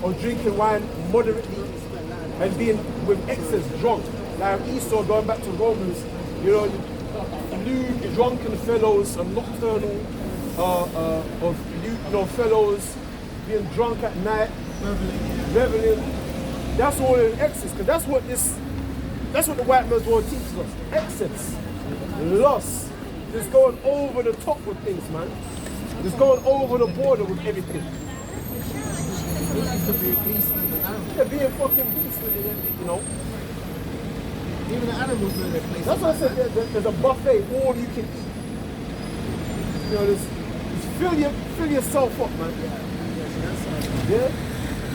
or drinking wine moderately and being with excess drunk. Like Esau, going back to Romans, you know, lewd, drunken fellows and nocturnal of lewd, you know, fellows being drunk at night, reveling. That's all in excess, because that's what the white man's world teaches us. Excess, lust, just going over the top with things, man. Just going over the border with everything. Yeah, being fucking beastly, you know. Even the animals know their place. That's what I said, there's a buffet, all you can eat. You know, just fill yourself up, man. Yeah?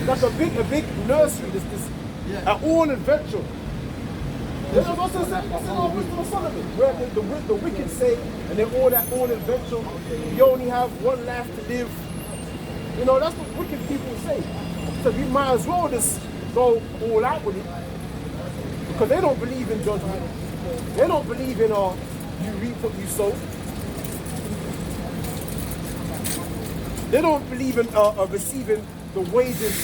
Like a big nursery, this an all adventure. That's also said in Wisdom of Solomon, where the wicked say, and they're all that all adventure, you only have one life to live. You know, that's what wicked people say. So you might as well just go all out with it. Because they don't believe in judgment. They don't believe in you reap what you sow. They don't believe in receiving the wages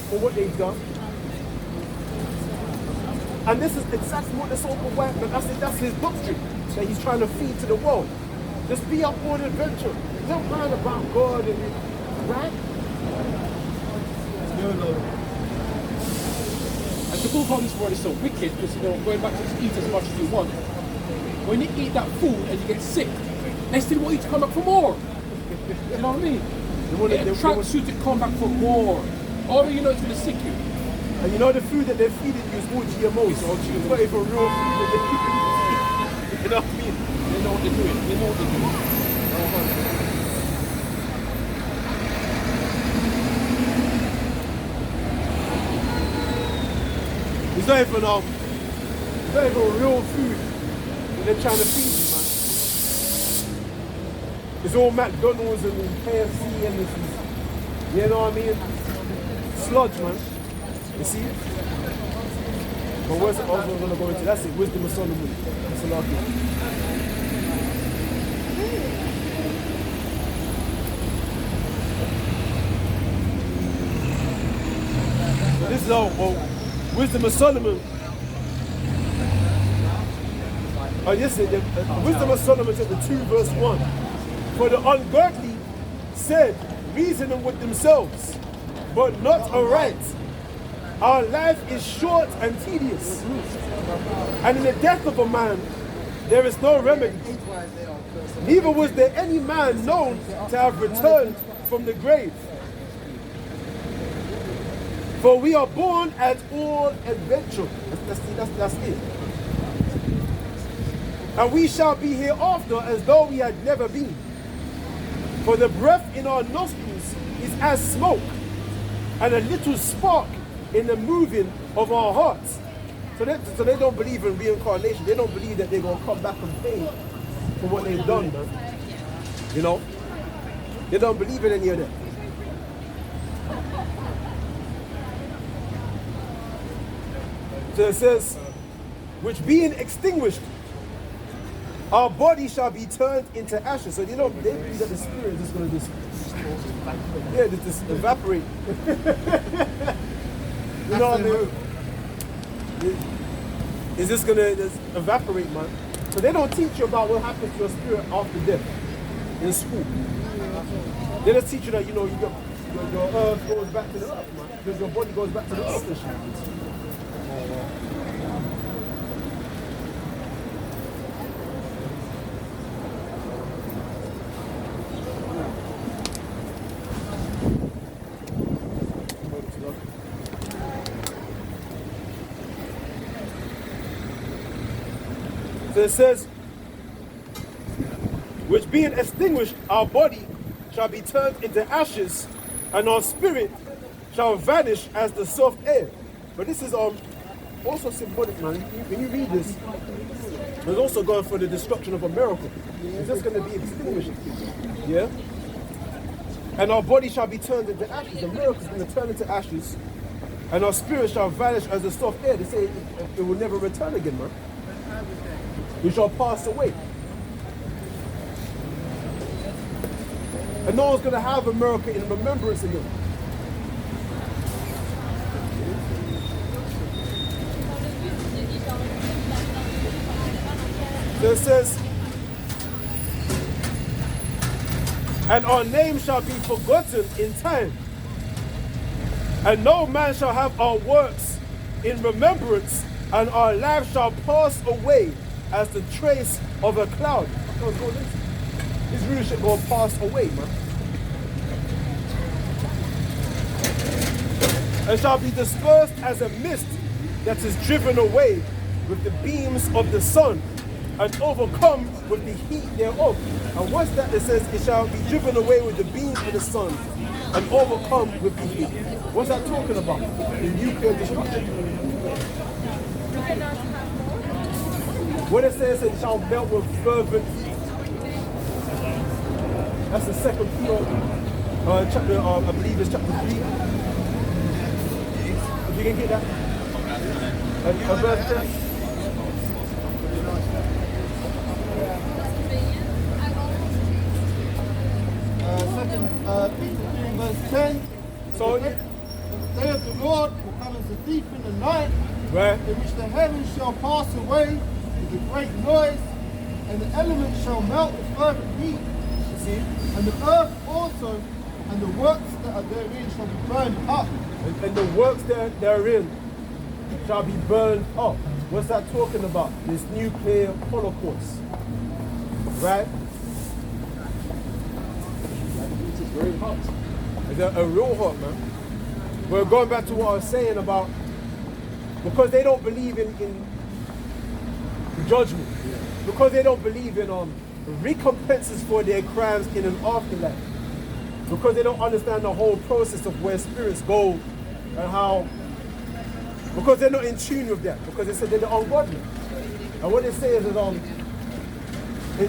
for what they've done. And this is exactly what the so-called white man, that's his doctrine that he's trying to feed to the world. Just be up on adventure. Don't mind about God and right? And to go from this world is so wicked, because, you know, going back to just eat as much as you want. When you eat that food and you get sick, they still want you to come back for more. You know what I mean? It attracts you to come back for more. Or you know it's going to sick you. And you know the food that they're feeding you is all GMOs. It's not even real food that they're keeping you. You know what I mean? They know what they're doing. They know what they're doing. It's not even real food that they're trying to feed you, man. It's all McDonald's and KFC and this, you know what I mean? Sludge, man. You see? But where's the other one going to go into? That's it, Wisdom of Solomon. That's a lot of it. So this is all Wisdom of Solomon. Oh, yes, the Wisdom of Solomon chapter 2, verse 1. For the ungodly said, reasoning with themselves, but not aright. Our life is short and tedious, and in the death of a man there is no remedy. Neither was there any man known to have returned from the grave. For we are born at all adventure. That's it. And we shall be hereafter as though we had never been. For the breath in our nostrils is as smoke, and a little spark in the moving of our hearts. So they don't believe in reincarnation. They don't believe that they're going to come back and pay for what they've done, man. You know? They don't believe in any of that. So it says, which being extinguished, our body shall be turned into ashes. So they believe that the spirit is just going to just evaporate. You know what I mean? It's just going to evaporate, man. So they don't teach you about what happens to your spirit after death in school. They just teach you that, you know, your earth goes back to the earth, man. Because your body goes back to the earth and shit. So it says, which being extinguished, our body shall be turned into ashes, and our spirit shall vanish as the soft air. But this is also symbolic, man. When you read this, it's also going for the destruction of America. It's just going to be extinguished. Yeah? And our body shall be turned into ashes. America is going to turn into ashes, and our spirit shall vanish as the soft air. They say it will never return again, man. We shall pass away. And no one's going to have America in remembrance again. says, and our name shall be forgotten in time, and no man shall have our works in remembrance, and our life shall pass away as the trace of a cloud. His rulership gonna pass away, man. And shall be dispersed as a mist that is driven away with the beams of the sun, and overcome with the heat thereof. And what's that? It says it shall be driven away with the beams of the sun, and overcome with the heat. What's that talking about? The nuclear destruction. What it says, it shall melt with fervent heat. That's the second Peter chapter, I believe it's chapter 3. If you can get that. And verse 10. Second Peter 3 verse 10. So the day of the Lord will come as a thief in the night, right. in which the heavens shall pass away with a great noise, and the elements shall melt with fervent heat. See? And the earth also, and the works that are therein shall be burned up. And the works therein shall be burned up. What's that talking about? This nuclear holocaust. Right? It's very hot. It's a real hot, man. We're going back to what I was saying about, because they don't believe in judgment, because they don't believe in recompenses for their crimes in an afterlife, because they don't understand the whole process of where spirits go and how, because they're not in tune with that, because they said they're ungodly. And what it says is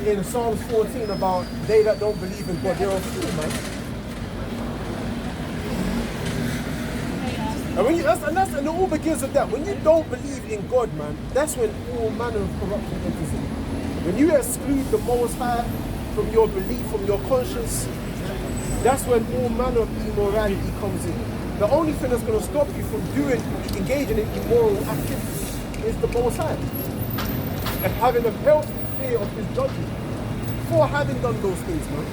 in Psalms 14 about they that don't believe in God, they're all fool, man. And and it all begins with that. When you don't believe in God, man, that's when all manner of corruption enters in. When you exclude the Most High from your belief, from your conscience, that's when all manner of immorality comes in. The only thing that's going to stop you from engaging in immoral activities is the Most High. And having a healthy fear of His judgment. For having done those things, man.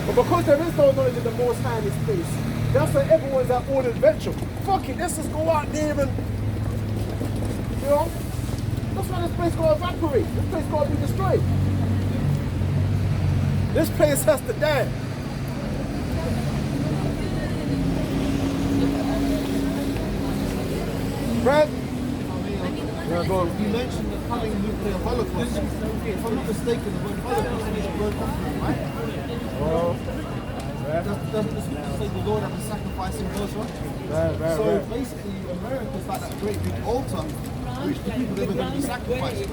But because there is no knowledge of the Most High in His place, that's why everyone's at all adventure. Fuck it, let's just go out there and, you know, that's why this place gonna evaporate. This place gonna be destroyed. This place has to die. Right? Yeah, go on. You mentioned the coming nuclear holocaust. If I'm not mistaken, the word holocaust means word offering, right? Oh. Doesn't the scripture say the Lord has a sacrifice in Joshua? Right. So basically, America's like that great big altar which the people never going to be sacrificed.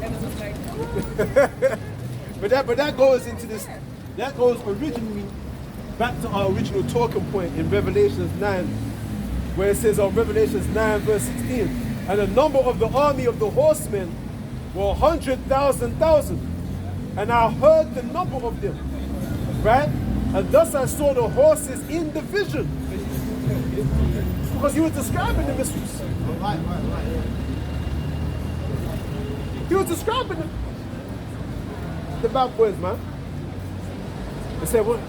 But that goes into this. That goes originally back to our original talking point in Revelations 9, where it says on Revelations 9 verse 16, and the number of the army of the horsemen were 100,000, and I heard the number of them, right? And thus I saw the horses in the vision. Because he was describing the mysteries. Right. He was describing the bad boys, man. They said, well,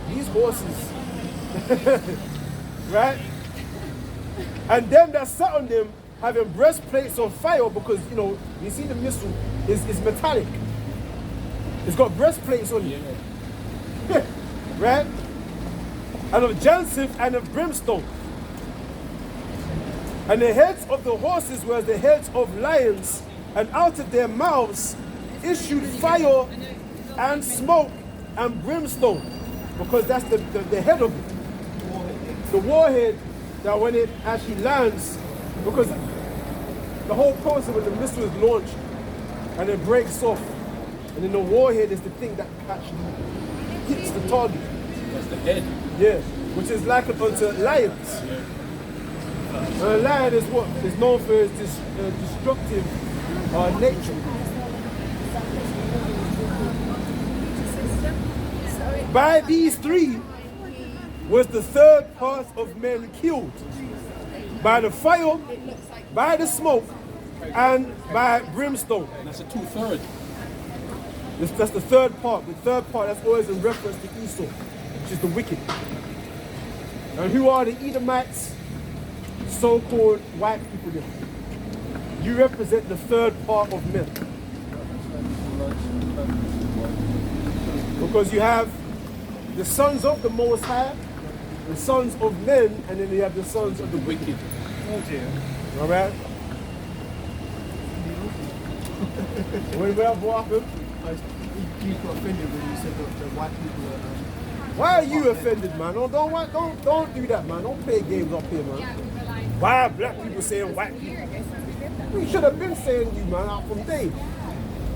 these horses, right? And them that sat on them having breastplates of fire, because, you know, you see the missile is metallic. It's got breastplates on it. Yeah. Right? And of jacinth and of brimstone. And the heads of the horses were the heads of lions, and out of their mouths issued fire and smoke and brimstone, because that's the head of it. The warhead, that when it actually lands, because the whole process when the missile is launched and it breaks off, and then the warhead is the thing that actually hits the target. That's the head. Yeah, which is likened unto lions. And a lion is what is known for its destructive nature. By these three was the third part of men killed, by the fire, by the smoke, and by brimstone. And that's a 2/3. That's the third part. The third part, that's always in reference to Esau, which is the wicked. And who are the Edomites? So-called white people there. You represent the third part of men. Because you have the sons of the Most High, the sons of men, and then you have the sons of the wicked. Oh dear. All right? What happened? You got offended when you said that the white people are... Why are you offended, man? Don't do that, man. Don't play games up here, man. Why are black people saying white people? We should have been saying you, man, out from day.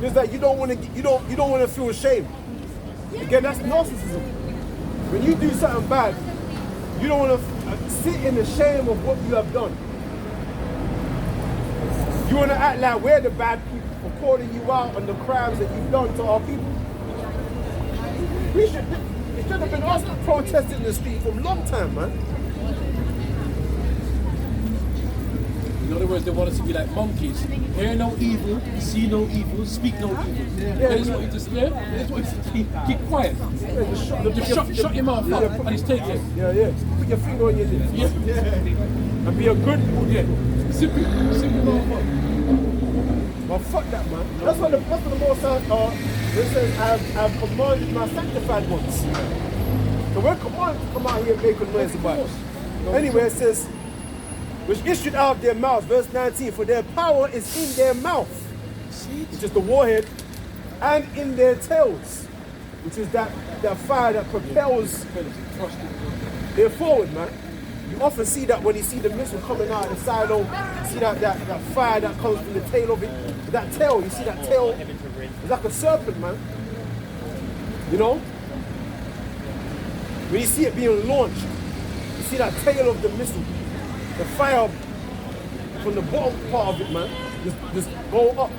It's like you don't want to feel ashamed. Again, that's narcissism. When you do something bad, you don't want to sit in the shame of what you have done. You want to act like we're the bad people for calling you out on the crimes that you've done to our people. It should have been us protesting in the street for a long time, man. In other words, they want us to be like monkeys. Hear no evil, see no evil, speak no evil. That's what you just, that's what you just keep quiet. Just shut your mouth up and it's taken. Yeah. Put your finger on your lips. Yeah. And be a good Simple mouth up. But fuck that, man. That's what the Most High it says, I've commanded my sanctified ones. So we're commanded to come out here and make a noise about it. Anyway, it says, which issued out of their mouths, verse 19, for their power is in their mouth, which is the warhead, and in their tails, which is that fire that propels them forward, man. You often see that when you see the missile coming out of the silo, you see that fire that comes from the tail of it. That tail, you see that tail, it's like a serpent, man. You know? When you see it being launched, you see that tail of the missile, the fire from the bottom part of it, man, just go up.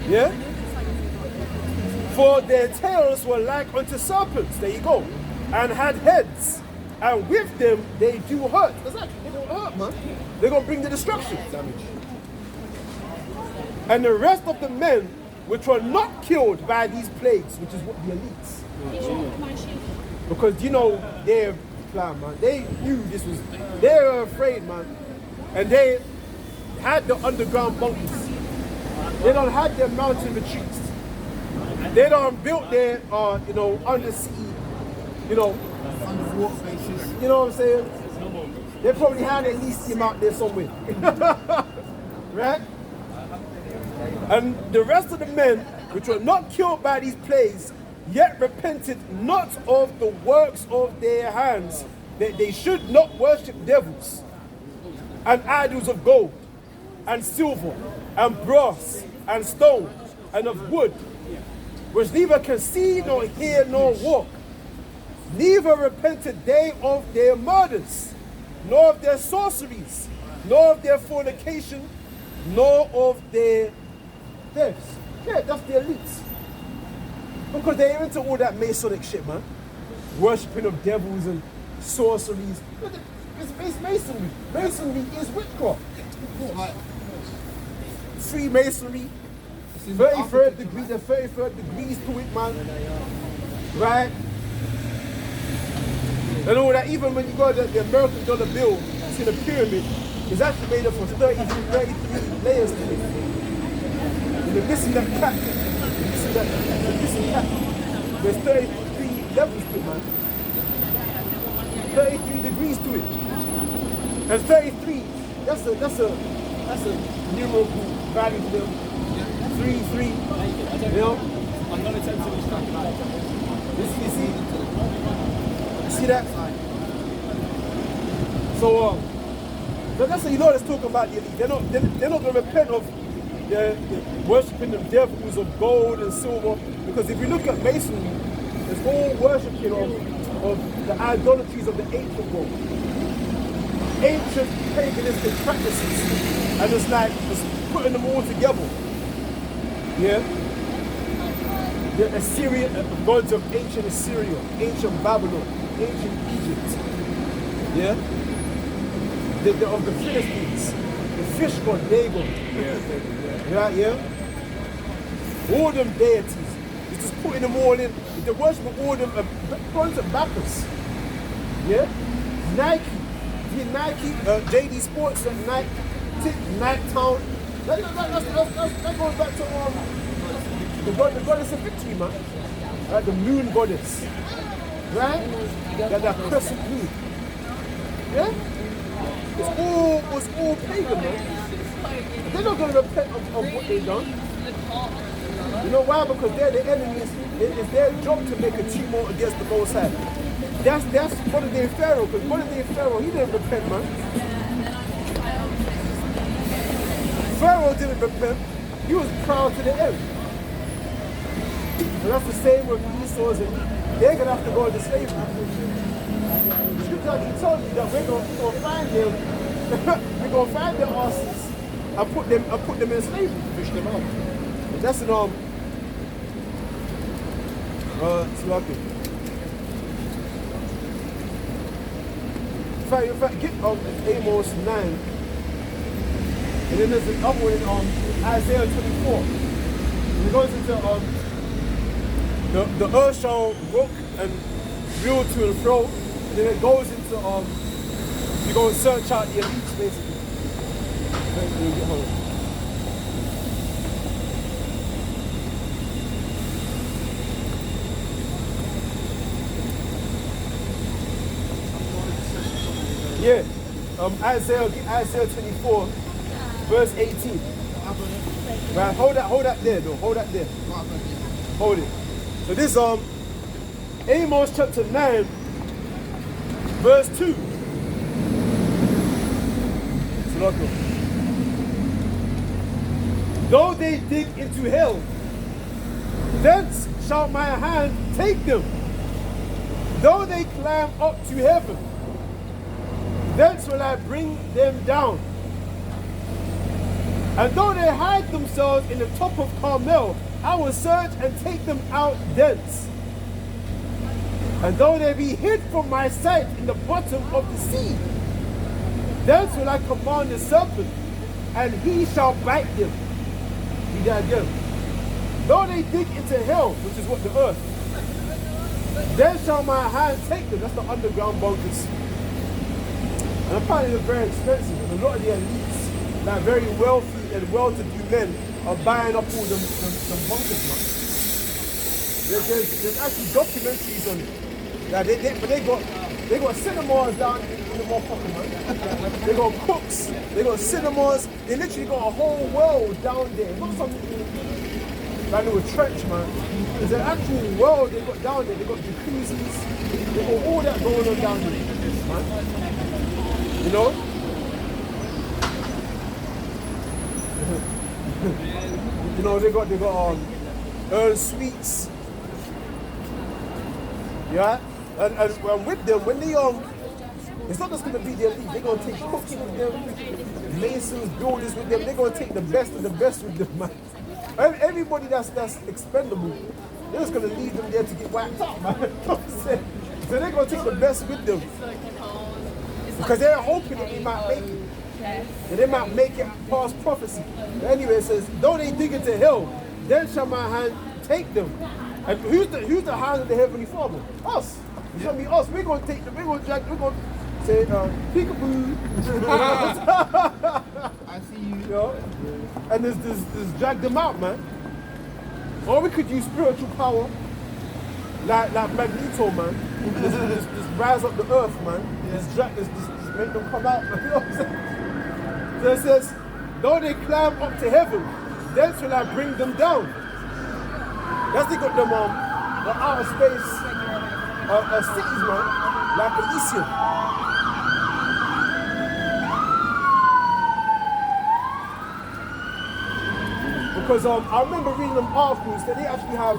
Yeah? For their tails were like unto serpents, there you go, and had heads, and with them they do hurt. Exactly, they don't hurt, man. They're going to bring the destruction. Damage. And the rest of the men which were not killed by these plagues, which is what the elites. Because, you know, they're plan, man. They knew this was, they were afraid, man. And they had the underground bunkers. They don't have their mountain retreats. They don't built their, undersea, underwater faces. You know what I'm saying? They probably had at least him out there somewhere. Right? And the rest of the men which were not killed by these plagues, yet repented not of the works of their hands, that they should not worship devils and idols of gold and silver and brass and stone and of wood, which neither can see nor hear nor walk. Neither repented they of their murders, nor of their sorceries, nor of their fornication, nor of their thefts. Yeah, that's the elites. Because they're into all that Masonic shit, man. Worshipping of devils and sorceries. It's Masonry. Masonry is witchcraft. Freemasonry. 33rd degree, the 33rd degrees to it, man. Right? And all that, even when you go to the American dollar bill, see the pyramid, it's actually made up of 33 layers to it. And they're missing that cap. The missing cap. There's 33 levels to it, man. 33 degrees to it. And 33, that's a numerical value to them. 3, you know? I'm not attempting to distract You see that? So that's how you know that's talking about the elite. They're not going to repent of the worshipping the devils of gold and silver, because if you look at Masonry, it's all worshipping of the idolatries of the ancient world, ancient paganistic practices, and it's like just putting them all together. Yeah, the Assyrian gods of ancient Assyria, ancient Babylon, ancient Egypt. Yeah, of the Philistines, the fish god Dagon. Yeah. All them deities, just putting them all in. They're worshiping all them front and backers. Yeah? Nike. The Nike, JD Sports, Nike, Nike Town. That goes back to the goddess of victory, man. The moon goddess. Right? That crescent moon. Yeah? It's all pagan, man. They're not going to repent of what they've done. You know why? Because they're the enemies. It's their job to make a tumult against the Most High. That's modern day Pharaoh, because modern day Pharaoh, he didn't repent, man. Pharaoh didn't repent. He was proud to the end. And that's the same with Esau's, and they're going to have to go into slavery. The scripture actually tells you that we're going to find them, we're going to find their asses and put them in slavery. Fish them out. And that's an Slovakia. In fact, get Amos 9, and then there's another one in Isaiah 24. And it goes into the earth shall rock and reel to and fro, and then it goes into you go and search out the elites basically. Yeah, Isaiah 24, verse 18. Right, hold that there though, hold that there. Hold it. So this Amos chapter 9, verse 2. Though they dig into hell, thence shall my hand take them. Though they climb up to heaven, thence will I bring them down. And though they hide themselves in the top of Carmel, I will search and take them out thence. And though they be hid from my sight in the bottom of the sea, thence will I command the serpent, and he shall bite them. Read that again. Though they dig into hell, which is what the earth, then shall my hand take them. That's the underground bunkers. And apparently they're very expensive, and a lot of the elites, like very wealthy and well-to-do men, are buying up all the bunkers, man. There's actually documentaries on it. Like they got cinemas down in the motherfucker, man. They got cooks, they got cinemas, they literally got a whole world down there. Not some like little trench, man. There's an actual world they got down there. They got jacuzzis, they got all that going on down there, man. You know? You know, they got Earl Sweets. Yeah? And with them, when they it's not just gonna be their elite, they're gonna take cooks with them, masons, builders with them, they're gonna take the best of the best with them, man. Everybody that's expendable, they're just gonna leave them there to get wiped out, man. So they're gonna take the best with them. Because they're hoping that they might make it. And they might make it past prophecy. But anyway, it says, though they dig into hell, then shall my hand take them. And who's the hand of the Heavenly Father? Us. You know what I mean? Us. We're going to take them, we're going to say, peekaboo. I see you. You know? And there's drag them out, man. Or we could use spiritual power, like Magneto, man. Just rise up the earth, man. Just make them come out, man. You know what I'm saying? So it says, though they climb up to heaven, then shall I bring them down. That's they got them the outer space cities, man, like Elysium. Because I remember reading them articles that they actually have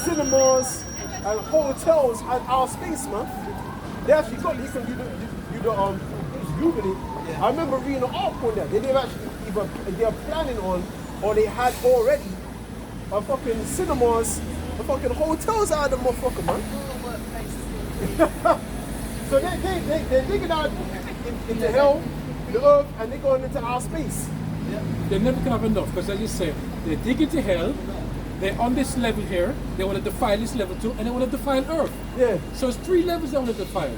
cinemas and hotels at our space, man. They actually got, you can do just Google it. Yeah. I remember reading an article on that. They've actually either they're planning on, or they had already a fucking cinemas, a fucking hotels out of the motherfucker, man. So they're digging out into hell, the earth, and they're going into our space. Yeah. They never can have enough, because as you say, they dig into hell, They're on this level here. They want to defile this level too, and they want to defile Earth. Yeah. So it's 3 levels they want to defile.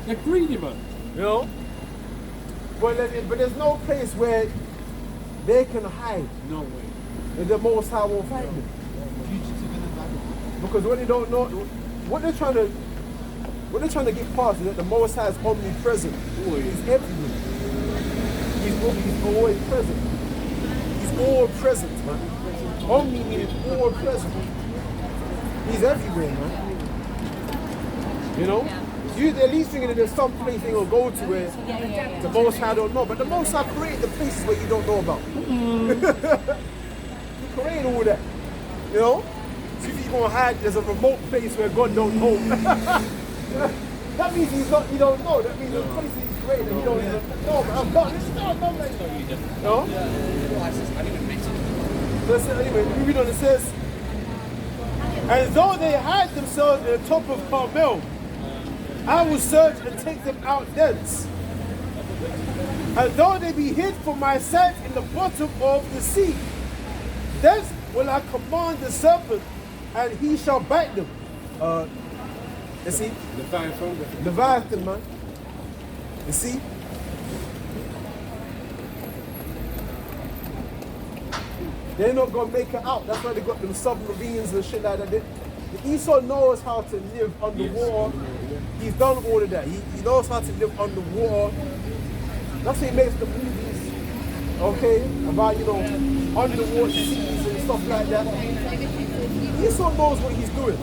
They're greedy, man. You know? But there's no place where they can hide. No way. And the Most High won't find them. Because what they don't know, what they're trying to get past is that the Most High is omnipresent. He's everywhere. He's always present. He's all present, man. Omni means all present. He's everywhere, man. You know? You at least thinking that there's some place they will go to where the Most High don't know. But the Most High created the places where you don't know about. He created all that. You know? So if you're going to hide, there's a remote place where God don't know. That means he don't know. That means the place he's created and he don't even know. But I'm not. It's not like that. No? So anyway, we read on, it says, and though they hide themselves in the top of Carmel, I will search and take them out thence. And though they be hid from my sight in the bottom of the sea, thence will I command the serpent, and he shall bite them. You see? Leviathan, man. You see? They're not going to make it out. That's why they got them submarines and shit like that. The Esau knows how to live underwater. He's done all of that. He knows how to live underwater. That's why he makes the movies, okay, about, you know, underwater seas and stuff like that. Esau knows what he's doing.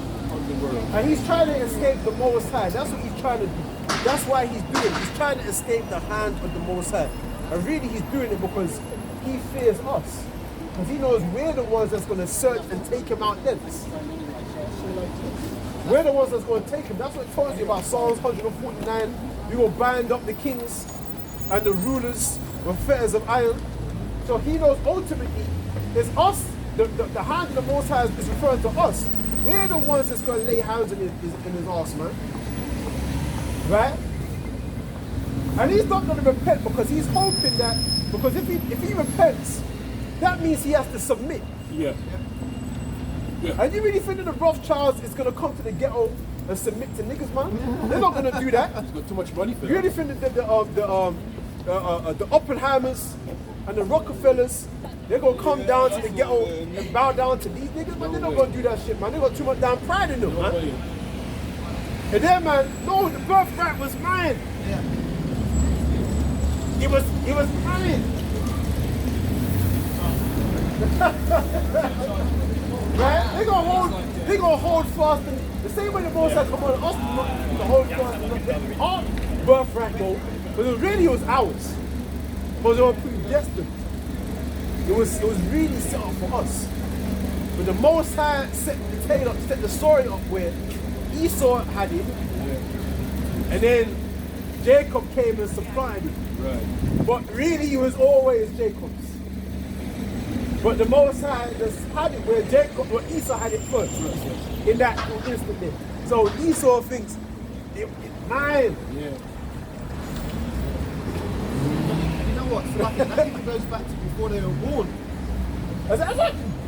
And he's trying to escape the Most High. That's what he's trying to do. That's why he's doing it. He's trying to escape the hand of the Most High. And really he's doing it because he fears us. Because he knows we're the ones that's going to search and take him out thence. We're the ones that's going to take him. That's what it tells you about Psalms 149. We will bind up the kings and the rulers with fetters of iron. So he knows ultimately it's us. The hand of the Most High is referring to us. We're the ones that's going to lay hands in his arse, man. Right? And he's not going to repent because he's hoping that, because if he repents, that means he has to submit. Yeah. And you really think that the Rothschilds is going to come to the ghetto and submit to niggas, man? They're not going to do that. He's got too much money for You really think that the Oppenheimers and the Rockefellers, they're going to come down to the ghetto and bow down to these niggas? Man, they're not going to do that shit, man. They got too much damn pride in them, man. And then, man, no, the birthright was mine. Yeah. It was mine. Right? They gonna hold fast, and the same way the Most High come on us to hold fast. Our birthright, though, but it was ours. Because it was predestined. It was really set up for us. But the Most High set the story up where Esau had it, and then Jacob came and supplanted it. Right. But really, it was always Jacob's. But the Most High just had it where Esau had it first, in that instant there. So Esau thinks, it's mine. Yeah. You know what? So like, that even goes back to before they were born.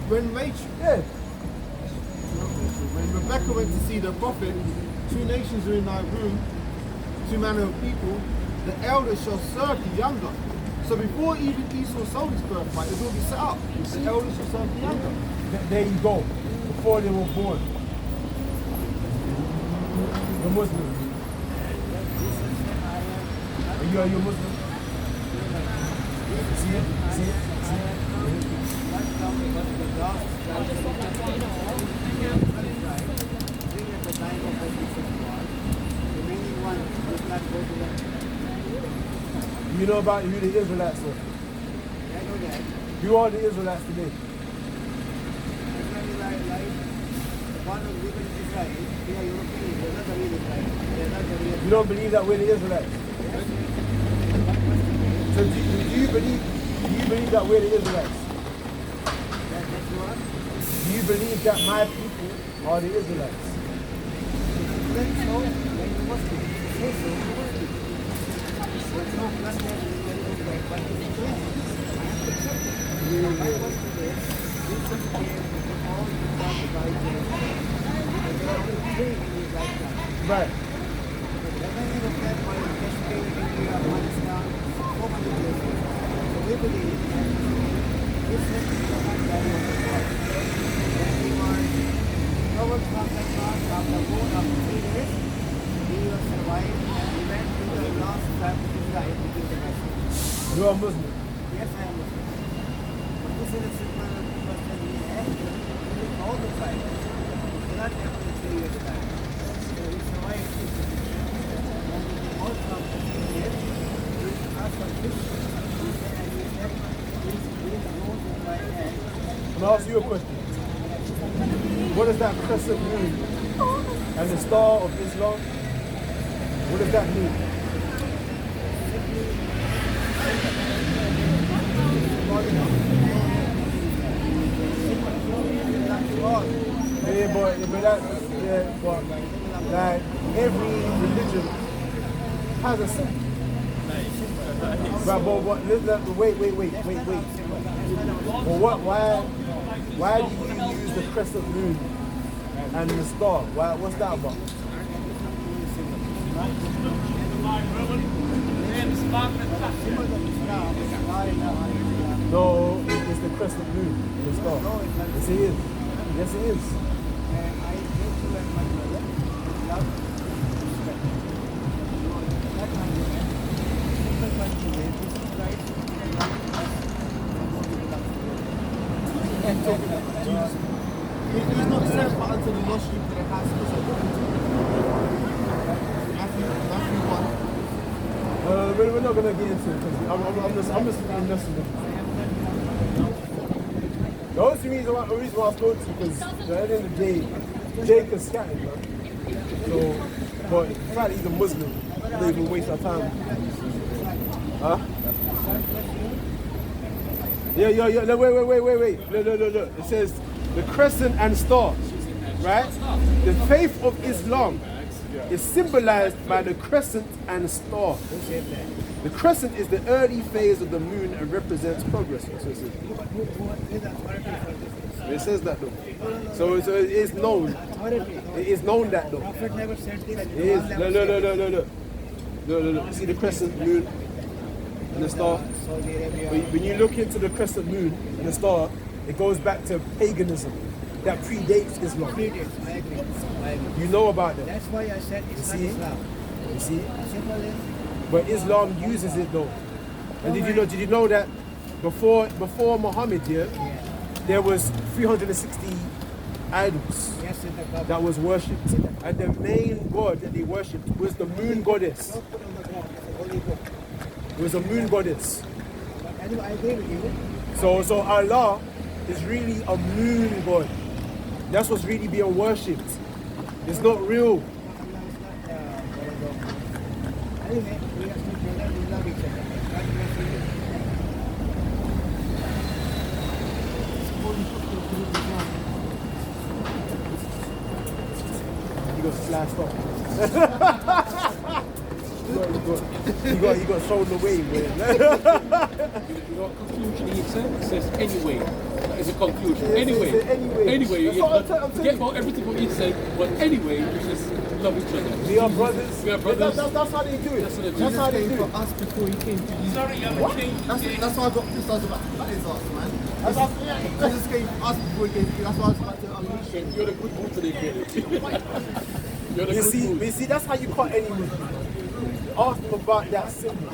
When Rachel, Yeah. when Rebecca went to see the prophet, 2 nations are in thy room, 2 manner of people, the elder shall serve the younger. So before even Esau sold his birthright, it's already set up. The elder shall serve the younger. There you go. Before they were born. You're Muslim. Are you Muslim? See it? See it? See it? You know about who the Israelites are? Who are the Israelites today? You don't believe that we're the Israelites? So do you believe that we're the Israelites? Do you believe that my people are the Israelites? Right. You are Muslim. Yes, I am Muslim. But this is a simple question we have all the time. We cannot have to 3 years back. So we survived this situation. And we all from the 3 years. We asked for this. We said, please go to my hand. I'll ask you a question. What does that crescent mean? And the star of Islam? What does that mean? Yeah, but like every religion has a symbol. Right, but wait. Well, why do you use the crescent moon and the star? What's that about? No, it's the crescent moon, the star. Yes, it is. Yes, it is. I hate you and my brother. Love, respect. That my brother. Simple question is, this is right. It is not said, but until the lost sheep to the house is Matthew 1. We're not going to get into it because I'm just messing with you. The only reason why I was going to because at the end of the day, Jake is scattered, man. So, but the fact that he's a Muslim, don't even waste our time. Huh? Yeah. No, wait. Look. It says the crescent and star, right? The faith of Islam is symbolized by the crescent and star. The crescent is the early phase of the moon and represents progress. So it says that though. So it is known. It is known that though. It is. No. See the crescent moon and the star? When you look into the crescent moon and the star, it goes back to paganism that predates Islam. I agree. You know about that. That's why I said it's not Islam. You see? Simple is, But Islam uses it though. And did you know that before Muhammad here, there was 360 idols yes, in the Bible. that was worshipped. And the main god that they worshipped was the moon goddess. Don't put on the ground, it's a holy book. It was a moon goddess. But anyway, I agree with you. So Allah is really a moon god. That's what's really being worshipped. It's not real. Allah is not anyway, we are still together, we love each other. God bless you. You got sliced off. You got thrown away, man. You know what conclusion he said? It says anyway. That is a conclusion. Yeah, Anyway. anyway. That's what I'm Forget telling about everything what he said, but anyway, we just love each other. We are brothers. We are brothers. That's how they do it. That's what they do. That's how they do For it. us before he came to you. Sorry, I'm What? That's why I got pissed. I was about that is us, man. Jesus came for us before he came to you. That's why I was about to unleash him. You're the good one today, You're the You good see, that's how you cut any Muslim. Ask them about that symbol.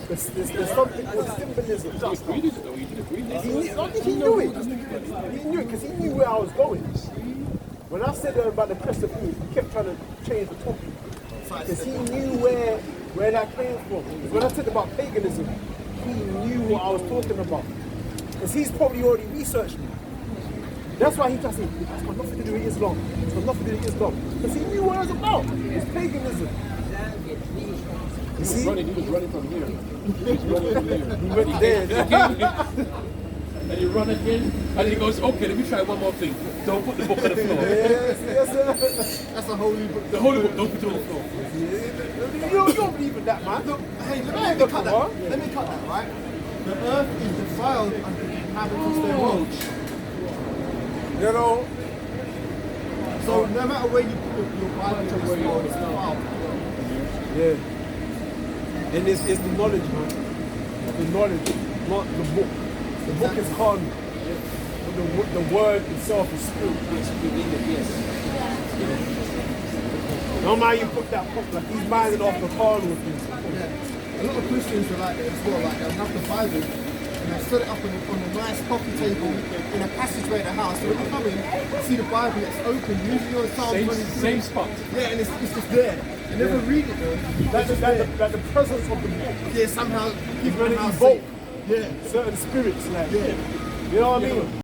There's something called symbolism. one. He agreed with it though. He did agree with it. He knew it. He knew it because he knew where I was going. When I said about the crescent moon, he kept trying to change the topic. Because he knew where that came from. When I said about paganism, he knew what I was talking about. Because he's probably already researched me. That's why he just said, it's got nothing to do with Islam. It's got nothing to do with Islam. Because he knew what I was about. It's paganism. You see? He was running from here. He was running from here. He went there. And he run again, and he goes, okay, let me try one more thing. Don't put the book on the floor. Yes, sir. That's a holy book. The holy book, don't put it on the floor. You don't believe in that, man. Look, hey, let me cut that. Let me cut that, right? The earth is defiled under the inhabitants thereof. You know? So no matter where you put your Bible in this world, it's powerful. Yeah. And it's the knowledge, man. The knowledge, not the book. The book is carnal. But the word itself is spiritual. Yes. No matter you put that book, like he's minding off the carnal things. Yeah. A lot of Christians are like that as well. Like they'll have the Bible and they'll set it up on a nice coffee table in a passageway at the house. So when you come in, you see the Bible, it's open, usually on Psalm 23. Same spot. Yeah, and it's just there. You never read it though. That the presence of the book Yeah, somehow is going to somehow evoke Yeah. certain spirits, like, Yeah. you know what I mean?